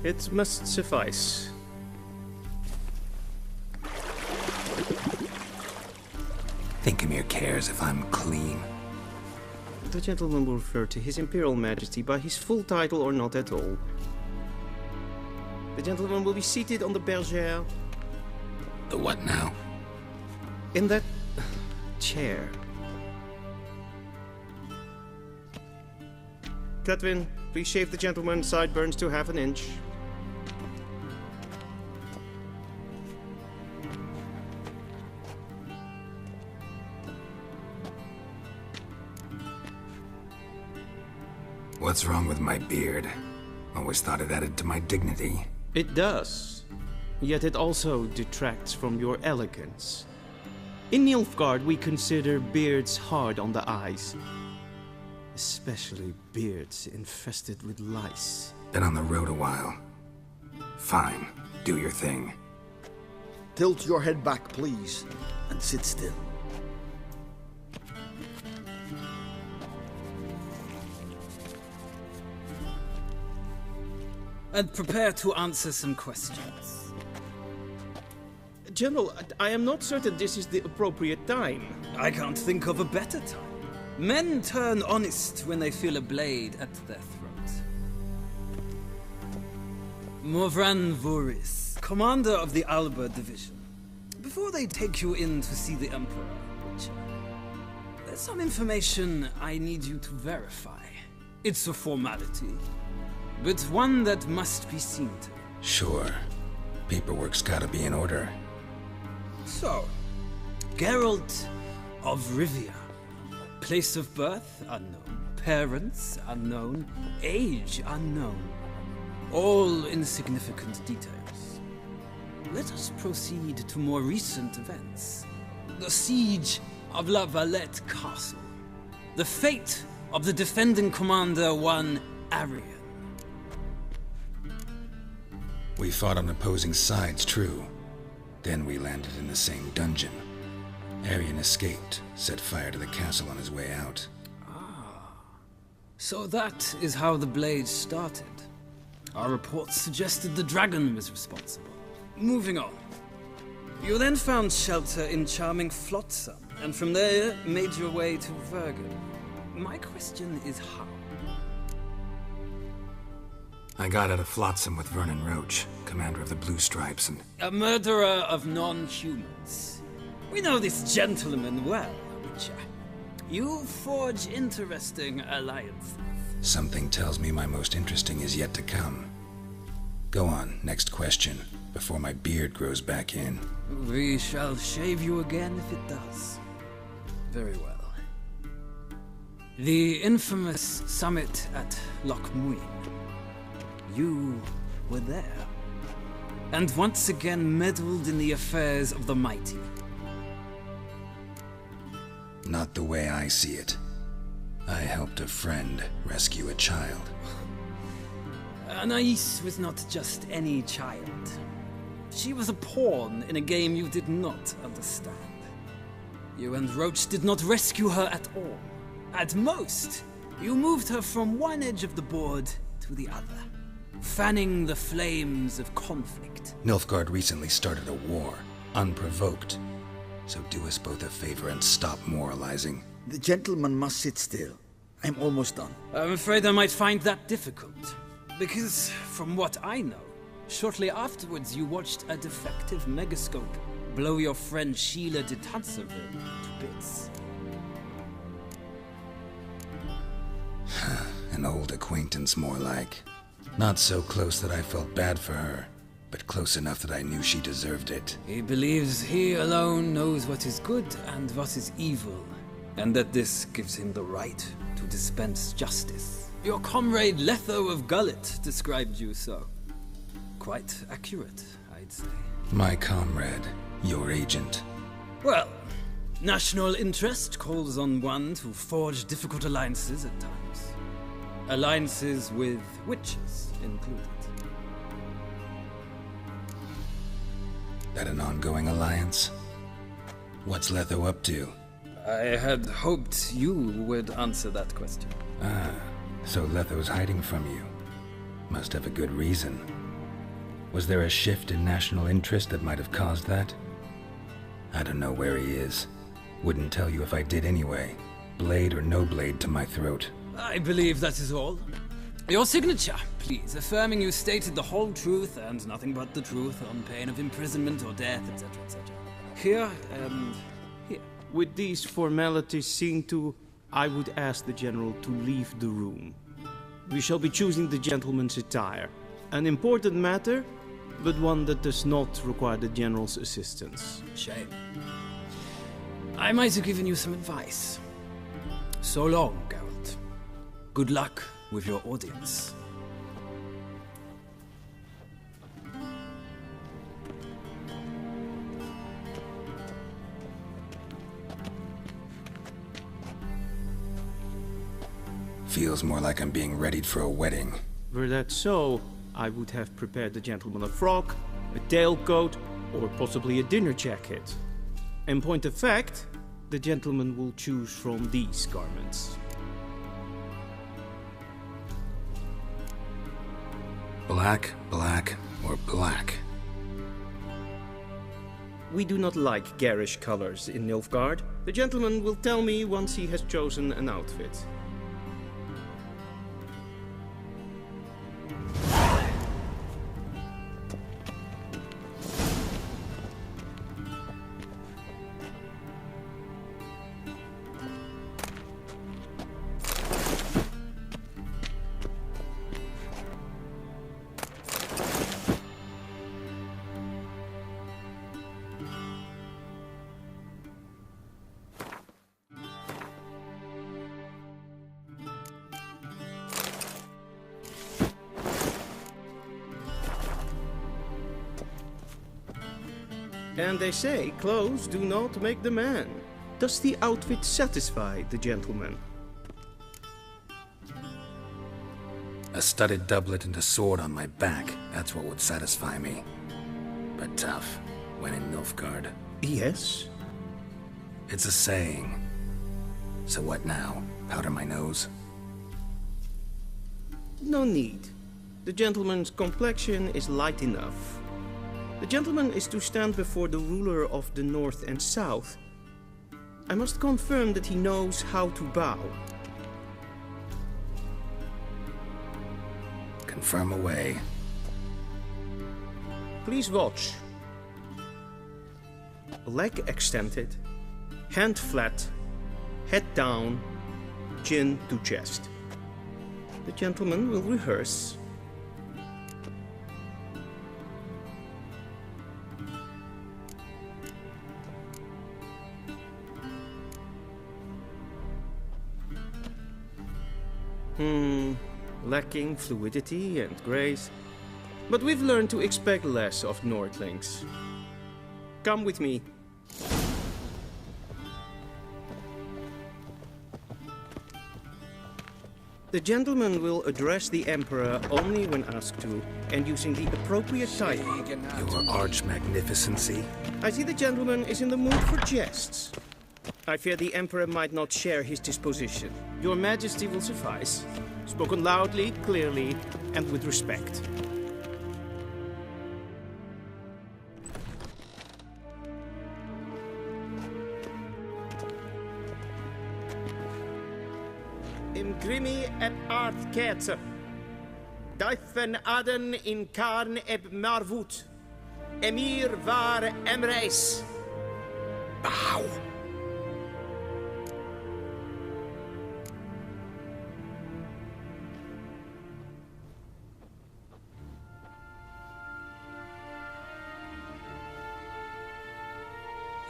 It must suffice. Thinkemere cares if I'm clean. The gentleman will refer to His Imperial Majesty by his full title or not at all. The gentleman will be seated on the bergère. The what now? In that chair. Cletwin, please shave the gentleman's sideburns to half an inch. What's wrong with my beard? Always thought it added to my dignity. It does. Yet it also detracts from your elegance. In Nilfgaard, we consider beards hard on the eyes. Especially beards infested with lice. Been on the road a while. Fine, do your thing. Tilt your head back, please, and sit still. And prepare to answer some questions. General, I am not certain this is the appropriate time. I can't think of a better time. Men turn honest when they feel a blade at their throat. Morvran Voris, commander of the Alba Division. Before they take you in to see the Emperor, Witcher, there's some information I need you to verify. It's a formality, but one that must be seen to. Sure. Paperwork's gotta be in order. So, Geralt of Rivia. Place of birth, unknown. Parents, unknown. Age, unknown. All insignificant details. Let us proceed to more recent events. The siege of La Valette Castle. The fate of the defending commander, one Arian. We fought on opposing sides, true. Then we landed in the same dungeon. Arian escaped, set fire to the castle on his way out. So that is how the blade started. Our reports suggested the dragon was responsible. Moving on. You then found shelter in charming Flotsam, and from there made your way to Vergen. My question is how? I got out of Flotsam with Vernon Roach, commander of the Blue Stripes, and... A murderer of non-humans. We know this gentleman well, Witcher. You forge interesting alliances. Something tells me my most interesting is yet to come. Go on, next question, before my beard grows back in. We shall shave you again if it does. Very well. The infamous summit at Loch Muin. You were there. And once again meddled in the affairs of the mighty. Not the way I see it. I helped a friend rescue a child. Anais was not just any child. She was a pawn in a game you did not understand. You and Roach did not rescue her at all. At most, you moved her from one edge of the board to the other, fanning the flames of conflict. Nilfgaard recently started a war, unprovoked. So do us both a favor and stop moralizing. The gentleman must sit still. I'm almost done. I'm afraid I might find that difficult. Because, from what I know, shortly afterwards you watched a defective megascope blow your friend Sheila de Tanserville to bits. An old acquaintance, more like. Not so close that I felt bad for her, but close enough that I knew she deserved it. He believes he alone knows what is good and what is evil, and that this gives him the right to dispense justice. Your comrade Letho of Gullet described you so. Quite accurate, I'd say. My comrade, your agent. Well, national interest calls on one to forge difficult alliances at times. Alliances with witches included. That an ongoing alliance? What's Letho up to? I had hoped you would answer that question. Ah, so Letho's hiding from you. Must have a good reason. Was there a shift in national interest that might have caused that? I don't know where he is. Wouldn't tell you if I did anyway. Blade or no blade to my throat. I believe that is all. Your signature, please, affirming you stated the whole truth and nothing but the truth on pain of imprisonment or death, etc., etc. Here and here. With these formalities seen to, I would ask the General to leave the room. We shall be choosing the gentleman's attire. An important matter, but one that does not require the General's assistance. Shame. I might have given you some advice. So long, Geralt. Good luck with your audience. Feels more like I'm being readied for a wedding. Were that so, I would have prepared the gentleman a frock, a tailcoat, or possibly a dinner jacket. In point of fact, the gentleman will choose from these garments. Black, black, or black? We do not like garish colors in Nilfgaard. The gentleman will tell me once he has chosen an outfit. And they say clothes do not make the man. Does the outfit satisfy the gentleman? A studded doublet and a sword on my back, that's what would satisfy me. But tough, when in Nilfgaard. Yes. It's a saying. So what now? Powder my nose? No need. The gentleman's complexion is light enough. The gentleman is to stand before the ruler of the North and South. I must confirm that he knows how to bow. Confirm away. Please watch. Leg extended, hand flat, head down, chin to chest. The gentleman will rehearse. Lacking fluidity and grace. But we've learned to expect less of Nordlings. Come with me. The gentleman will address the Emperor only when asked to, and using the appropriate title. Your arch-magnificency? I see the gentleman is in the mood for jests. I fear the Emperor might not share his disposition. Your Majesty will suffice. Spoken loudly, clearly, and with respect. Imgrimi eb art ketzer. Daifen aden in karn eb marvut. Emir var emreis. Bow!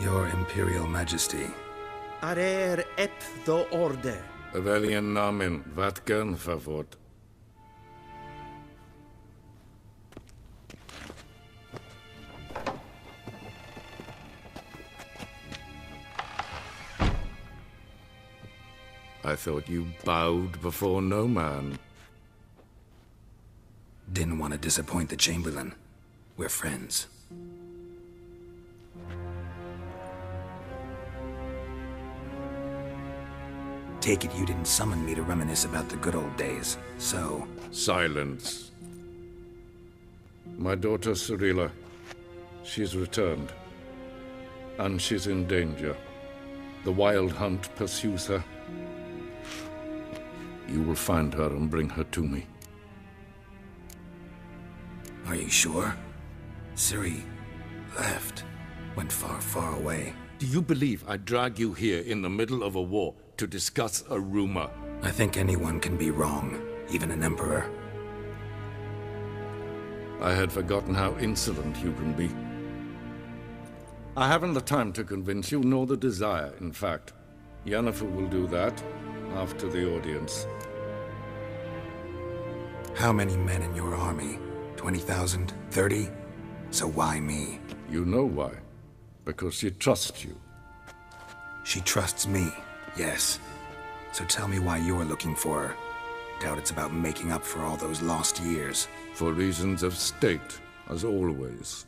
Your Imperial Majesty. Arer ep the order. Welchen Namen? Wat gern verwort? I thought you bowed before no man. Didn't want to disappoint the Chamberlain. We're friends. Take it you didn't summon me to reminisce about the good old days, so... Silence. My daughter Cyrilla. She's returned. And she's in danger. The Wild Hunt pursues her. You will find her and bring her to me. Are you sure? Ciri left. Went far, far away. Do you believe I drag you here in the middle of a war to discuss a rumor? I think anyone can be wrong, even an emperor. I had forgotten how insolent you can be. I haven't the time to convince you, nor the desire, in fact. Yennefer will do that after the audience. How many men in your army? 20,000? 30? So why me? You know why. Because she trusts you. She trusts me, yes. So tell me why you're looking for her. Doubt it's about making up for all those lost years. For reasons of state, as always.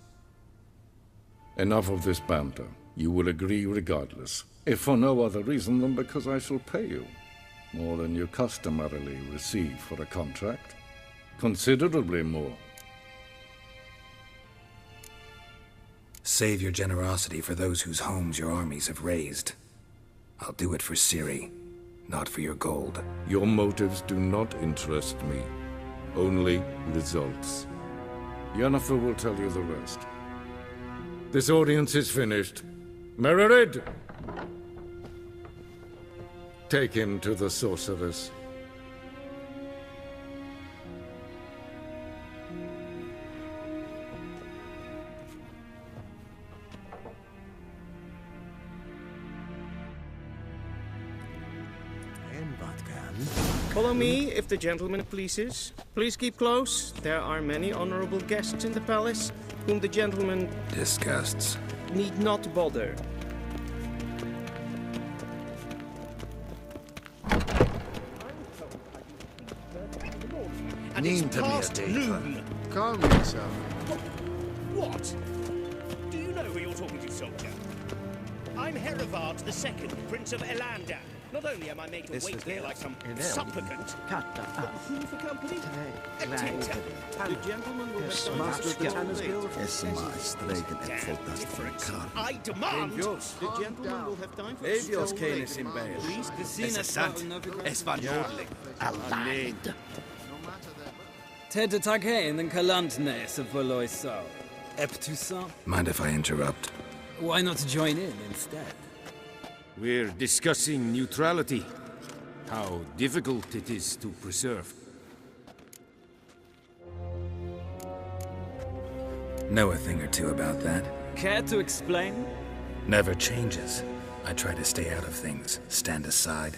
Enough of this banter. You will agree regardless. If for no other reason than because I shall pay you. More than you customarily receive for a contract. Considerably more. Save your generosity for those whose homes your armies have razed. I'll do it for Ciri, not for your gold. Your motives do not interest me. Only results. Yennefer will tell you the rest. This audience is finished. Mererid! Take him to the sorceress. Follow me, if the gentleman pleases. Please keep close. There are many honorable guests in the palace, whom the gentleman Disgusts. need not bother. And it's past noon. Calm yourself. What? Do you know who you're talking to, soldier? I'm Herivard II, Prince of Elander. Not only am I made to wait here like some supplicant, but who for company? A tinter. The gentleman will have done I demand! The gentleman will have time for Levios canis in bail. Gesina Es war nordling. Allein. Ted Taghain and Kalantne se Voloisau. Eptusa. Mind if I interrupt? Why not join in instead? We're discussing neutrality. How difficult it is to preserve. Know a thing or two about that. Care to explain? Never changes. I try to stay out of things, stand aside.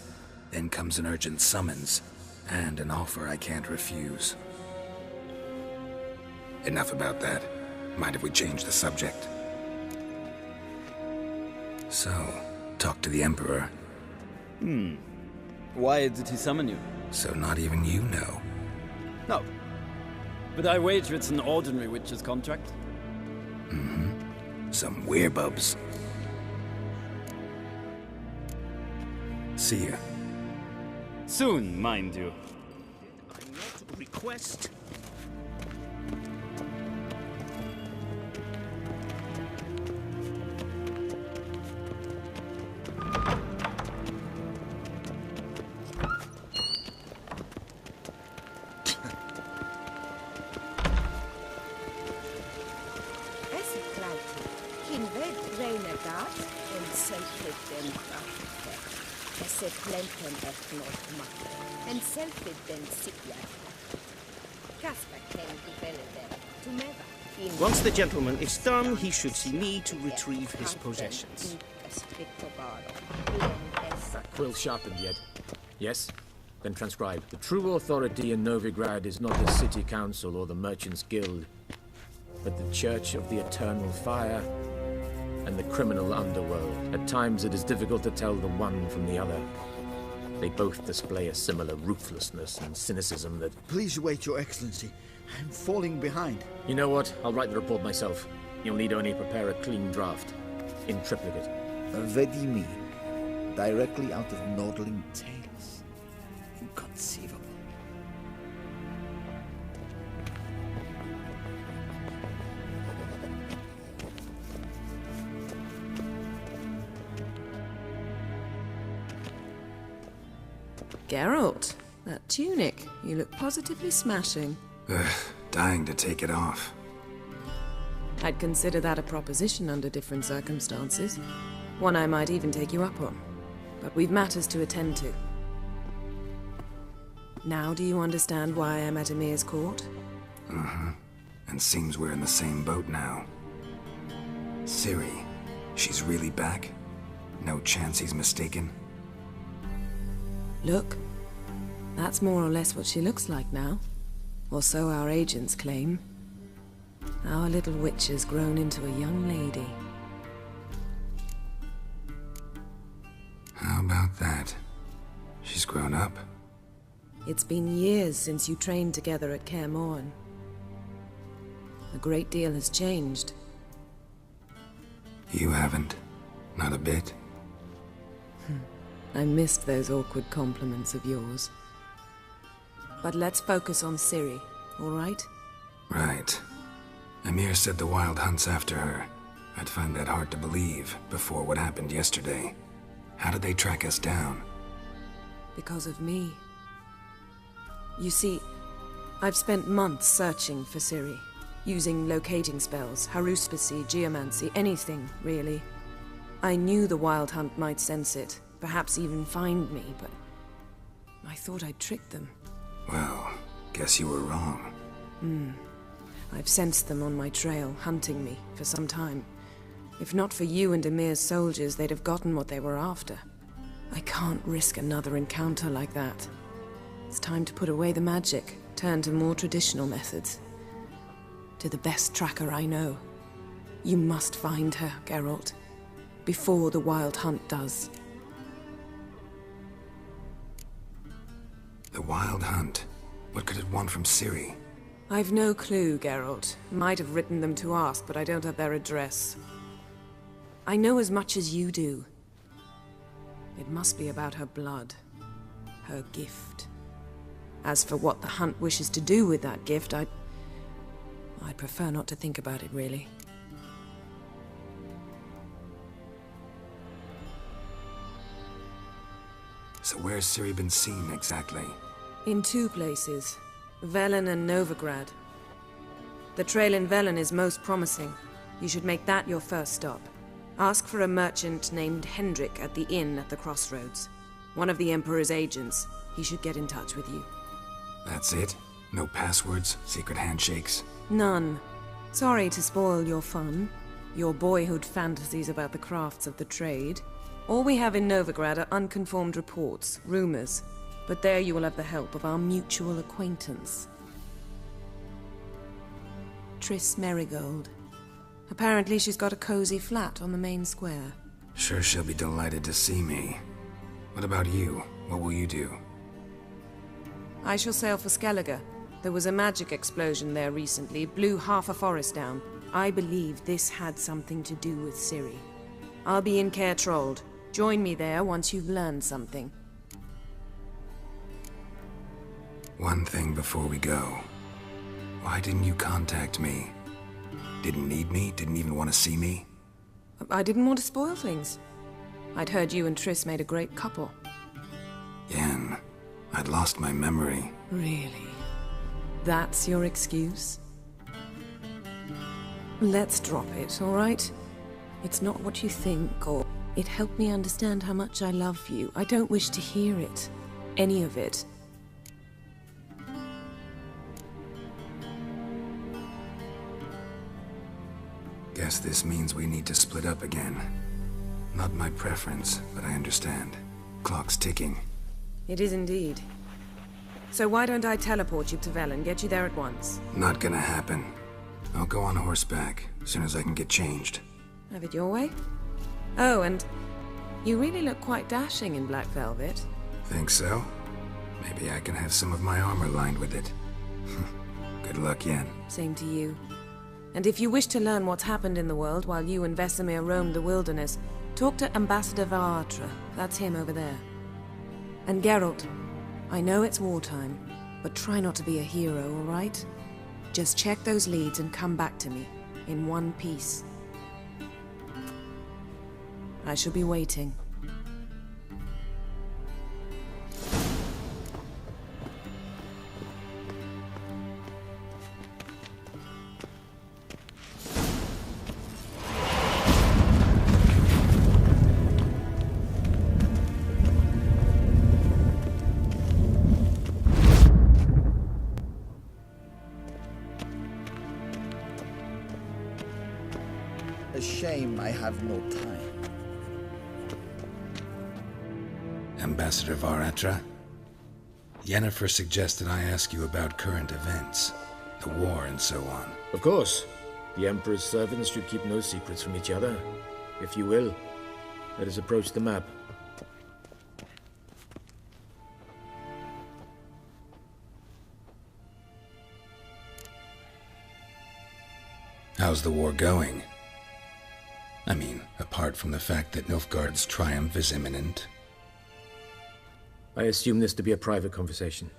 Then comes an urgent summons, and an offer I can't refuse. Enough about that. Mind if we change the subject? So, talk to the Emperor. Why did he summon you? So not even you know. No. But I wager it's an ordinary witch's contract. Some werebubs. See ya. Soon, mind you. I not request. En selfie den sikla. Kasper came to Beleder to Meva. Once the gentleman is done, he should see me to retrieve his possessions. Quill sharpened yet? Yes? Then transcribe. The true authority in Novigrad is not the city council or the merchants' guild, but the Church of the Eternal Fire and the criminal underworld. At times it is difficult to tell the one from the other. They both display a similar ruthlessness and cynicism that... Please wait, Your Excellency. I'm falling behind. You know what? I'll write the report myself. You'll need only prepare a clean draft. In triplicate. What do you mean? Directly out of Nordling tales? Inconceivable. Geralt, that tunic. You look positively smashing. Ugh, dying to take it off. I'd consider that a proposition under different circumstances. One I might even take you up on. But we've matters to attend to. Now do you understand why I'm at Emir's court? Mm-hmm. And seems we're in the same boat now. Ciri, she's really back? No chance he's mistaken? Look, that's more or less what she looks like now. Or so our agents claim. Our little witch has grown into a young lady. How about that? She's grown up? It's been years since you trained together at Kaer Morhen. A great deal has changed. You haven't? Not a bit? I missed those awkward compliments of yours. But let's focus on Ciri, all right? Right. Emir said the Wild Hunt's after her. I'd find that hard to believe before what happened yesterday. How did they track us down? Because of me. You see, I've spent months searching for Ciri, using locating spells, haruspicy, geomancy, anything, really. I knew the Wild Hunt might sense it, perhaps even find me, but I thought I'd tricked them. Well, guess you were wrong. I've sensed them on my trail, hunting me, for some time. If not for you and Emir's soldiers, they'd have gotten what they were after. I can't risk another encounter like that. It's time to put away the magic, turn to more traditional methods. To the best tracker I know. You must find her, Geralt. Before the Wild Hunt does. The Wild Hunt? What could it want from Ciri? I've no clue, Geralt. Might have written them to ask, but I don't have their address. I know as much as you do. It must be about her blood. Her gift. As for what the Hunt wishes to do with that gift, I'd prefer not to think about it, really. So where's Ciri been seen, exactly? In two places. Velen and Novigrad. The trail in Velen is most promising. You should make that your first stop. Ask for a merchant named Hendrik at the inn at the crossroads. One of the Emperor's agents. He should get in touch with you. That's it? No passwords? Secret handshakes? None. Sorry to spoil your fun. Your boyhood fantasies about the crafts of the trade. All we have in Novigrad are unconfirmed reports, rumors. But there you will have the help of our mutual acquaintance. Triss Merigold. Apparently she's got a cozy flat on the main square. Sure she'll be delighted to see me. What about you? What will you do? I shall sail for Skellige. There was a magic explosion there recently, blew half a forest down. I believe this had something to do with Ciri. I'll be in Caer Trold. Join me there once you've learned something. One thing before we go. Why didn't you contact me? Didn't need me? Didn't even want to see me? I didn't want to spoil things. I'd heard you and Triss made a great couple. Yen, I'd lost my memory. Really? That's your excuse? Let's drop it, all right? It's not what you think, or... It helped me understand how much I love you. I don't wish to hear it. Any of it. Guess this means we need to split up again. Not my preference, but I understand. Clock's ticking. It is indeed. So why don't I teleport you to Velen, get you there at once? Not gonna happen. I'll go on horseback, as soon as I can get changed. Have it your way? Oh, and you really look quite dashing in black velvet. Think so? Maybe I can have some of my armor lined with it. Good luck, Yen. Same to you. And if you wish to learn what's happened in the world while you and Vesemir roamed the wilderness, talk to Ambassador Varatra. That's him over there. And Geralt, I know it's wartime, but try not to be a hero, all right? Just check those leads and come back to me, in one piece. I shall be waiting. shame I have no time. Ambassador Varatra? Yennefer suggested I ask you about current events, the war and so on. Of course. The Emperor's servants should keep no secrets from each other. If you will, let us approach the map. How's the war going? I mean, apart from the fact that Nilfgaard's triumph is imminent. I assume this to be a private conversation.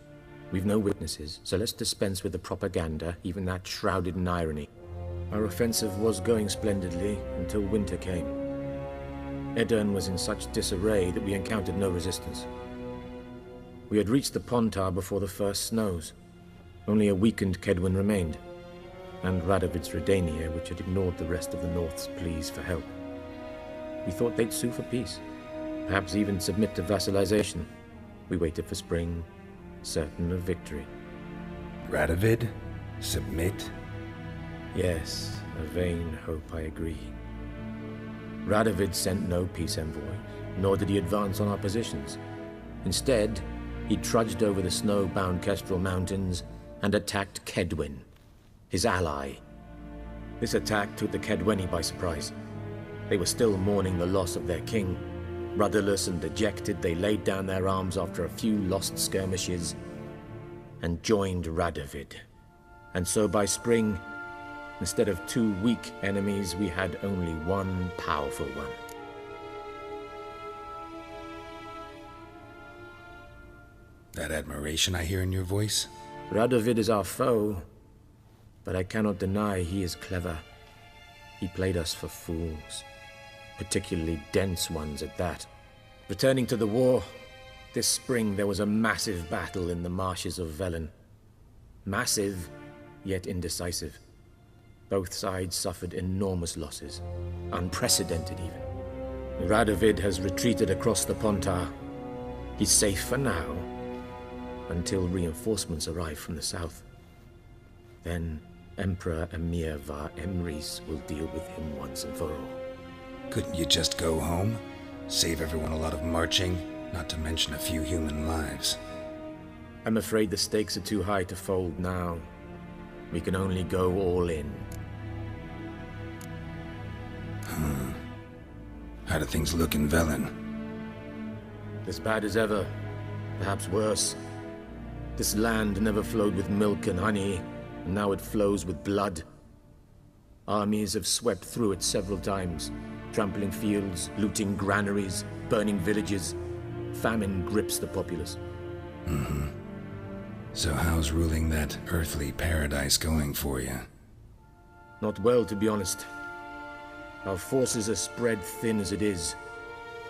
We've no witnesses, so let's dispense with the propaganda, even that shrouded in irony. Our offensive was going splendidly until winter came. Edirn was in such disarray that we encountered no resistance. We had reached the Pontar before the first snows. Only a weakened Kedwin remained, and Radovid's Redania, which had ignored the rest of the North's pleas for help. We thought they'd sue for peace, perhaps even submit to vassalization. We waited for spring, certain of victory. Radovid? Submit? Yes, a vain hope, I agree. Radovid sent no peace envoys, nor did he advance on our positions. Instead, he trudged over the snow-bound Kestrel Mountains and attacked Kedwin, his ally. This attack took the Kedweni by surprise. They were still mourning the loss of their king. Rudderless and dejected, they laid down their arms after a few lost skirmishes and joined Radovid. And so by spring, instead of 2 weak enemies, we had only one powerful one. That admiration I hear in your voice? Radovid is our foe, but I cannot deny he is clever. He played us for fools, particularly dense ones at that. Returning to the war, this spring there was a massive battle in the marshes of Velen. Massive, yet indecisive. Both sides suffered enormous losses, unprecedented even. Radovid has retreated across the Pontar. He's safe for now, until reinforcements arrive from the south. Then Emperor Emir var Emrys will deal with him once and for all. Couldn't you just go home? Save everyone a lot of marching, not to mention a few human lives. I'm afraid the stakes are too high to fold now. We can only go all in. How do things look in Velen? As bad as ever, perhaps worse. This land never flowed with milk and honey, and now it flows with blood. Armies have swept through it several times, trampling fields, looting granaries, burning villages. Famine grips the populace. So how's ruling that earthly paradise going for you? Not well, to be honest. Our forces are spread thin as it is,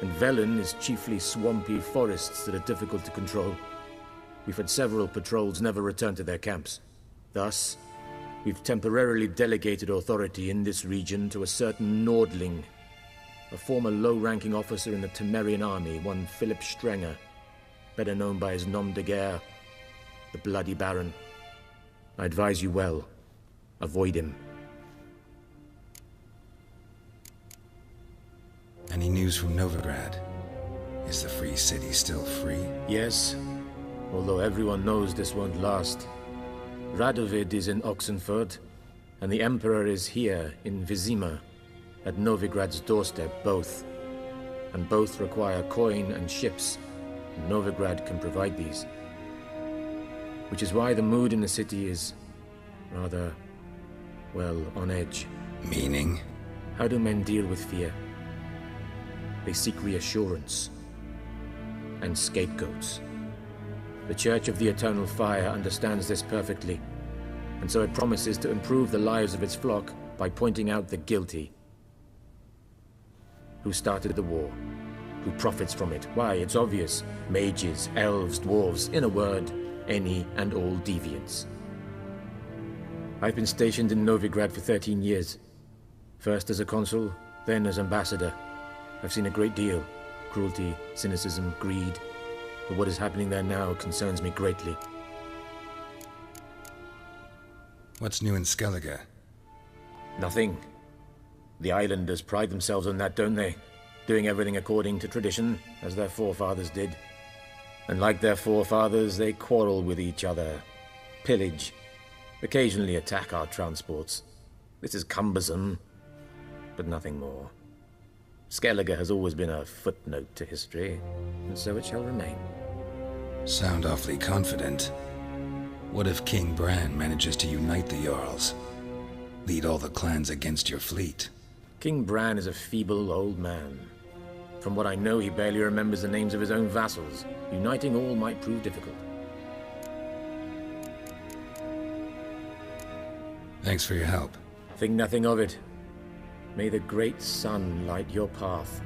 and Velen is chiefly swampy forests that are difficult to control. We've had several patrols never return to their camps. Thus, we've temporarily delegated authority in this region to a certain Nordling, a former low-ranking officer in the Temerian army, one Philip Strenger, better known by his nom de guerre, the Bloody Baron. I advise you well. Avoid him. Any news from Novigrad? Is the free city still free? Yes, although everyone knows this won't last. Radovid is in Oxenford, and the Emperor is here in Vizima, at Novigrad's doorstep, both. And both require coin and ships, and Novigrad can provide these. Which is why the mood in the city is rather, well, on edge. Meaning? How do men deal with fear? They seek reassurance and scapegoats. The Church of the Eternal Fire understands this perfectly, and so it promises to improve the lives of its flock by pointing out the guilty. Who started the war? Who profits from it? Why, it's obvious. Mages, elves, dwarves, in a word, any and all deviants. I've been stationed in Novigrad for 13 years. First as a consul, then as ambassador. I've seen a great deal. Cruelty, cynicism, greed. But what is happening there now concerns me greatly. What's new in Skellige? Nothing. The islanders pride themselves on that, don't they? Doing everything according to tradition, as their forefathers did. And like their forefathers, they quarrel with each other, pillage, occasionally attack our transports. This is cumbersome, but nothing more. Skellige has always been a footnote to history, and so it shall remain. Sound awfully confident. What if King Bran manages to unite the Jarls? Lead all the clans against your fleet? King Bran is a feeble old man. From what I know, he barely remembers the names of his own vassals. Uniting all might prove difficult. Thanks for your help. Think nothing of it. May the great sun light your path.